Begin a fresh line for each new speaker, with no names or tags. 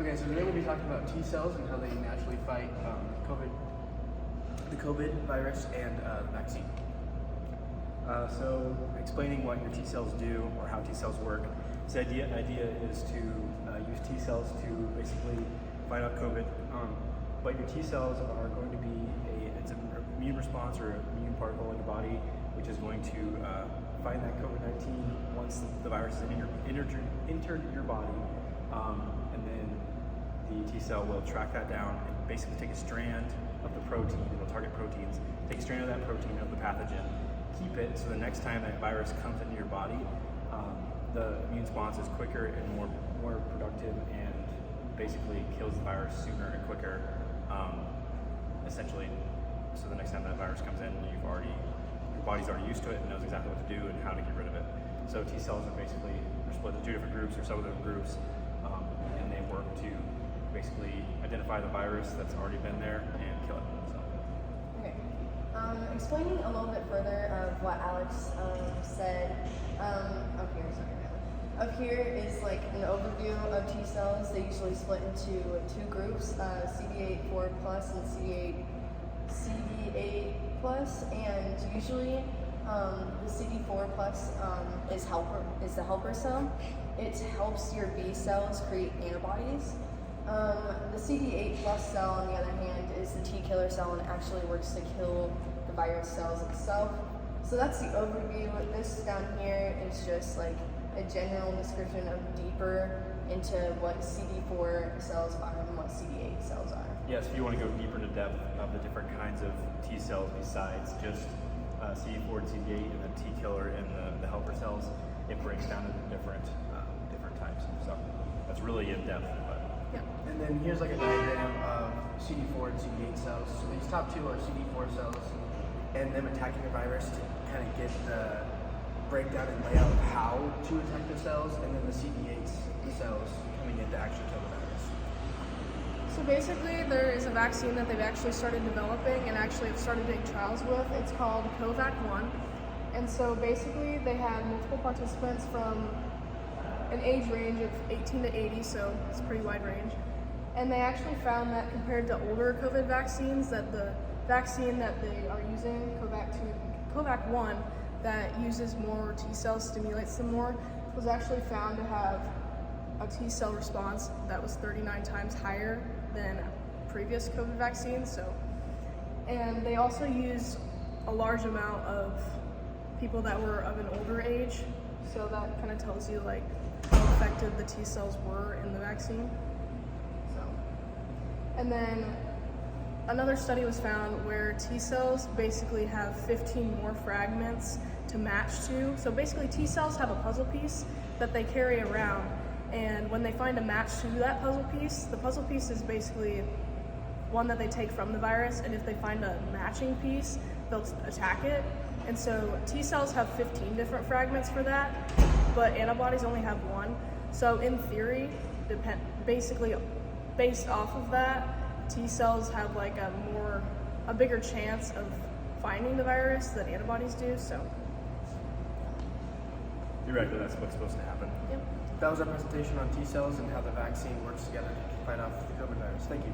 Okay, so today we'll be talking about T cells and how they naturally fight the COVID virus and the vaccine. So explaining what your T cells do or how T cells work. So the idea is to use T cells to basically fight out COVID. But your T cells are going to be it's an immune response or immune particle in your body, which is going to find that COVID-19 once the virus has entered your body, and then the T cell will track that down and basically take a strand of the protein, it'll target proteins, take a strand of that protein of the pathogen, keep it so the next time that virus comes into your body, the immune response is quicker and more productive and basically kills the virus sooner and quicker, essentially, so the next time that virus comes in, your body's already used to it and knows exactly what to do and how to get rid of it. So T cells are basically split into two different groups or some of different groups, and they work to basically identify the virus that's already been there and kill it. So.
Okay. Explaining a little bit further of what Alex said, up here is like an overview of T cells. They usually split into two groups, CD8 4+ and CD8+, and usually the CD4+ is the helper cell. It helps your B cells create antibodies. The CD8+ cell, on the other hand, is the T killer cell and actually works to kill the virus cells itself. So that's the overview. This down here is just like a general description of deeper into what CD4 cells are and what CD8 cells are.
Yes, if you want to go deeper into depth of the different kinds of T cells besides just CD4 and CD8 and the T killer and the helper cells, it breaks down into different types. So that's really in depth. But.
Yeah.
And then here's like a diagram of CD4 and CD8 cells. So these top two are CD4 cells, and them attacking the virus to kind of get the breakdown and layout of how to attack the cells, and then the CD8 cells coming in to actually kill the virus.
So basically, there is a vaccine that they've actually started developing and actually have started doing trials with. It's called COVAC-1. And so basically, they had multiple participants from an age range of 18 to 80, so it's a pretty wide range. And they actually found that compared to older COVID vaccines, that the vaccine that they are using, COVAC-1, that uses more T cells, stimulates them more, was actually found to have a T cell response that was 39 times higher than previous COVID vaccines. And they also used a large amount of people that were of an older age, so that kind of tells you like how effective the T cells were in the vaccine. And then another study was found where T cells basically have 15 more fragments to match to. So basically T cells have a puzzle piece that they carry around, and when they find a match to that puzzle piece, the puzzle piece is basically one that they take from the virus, and if they find a matching piece, they'll attack it. And so T cells have 15 different fragments for that, but antibodies only have one. So in theory, basically based off of that, T cells have like a bigger chance of finding the virus than antibodies do. So
You're right, that's what's supposed to happen.
yep.
That was our presentation on T cells and how the vaccine works together to fight off the COVID virus. Thank you.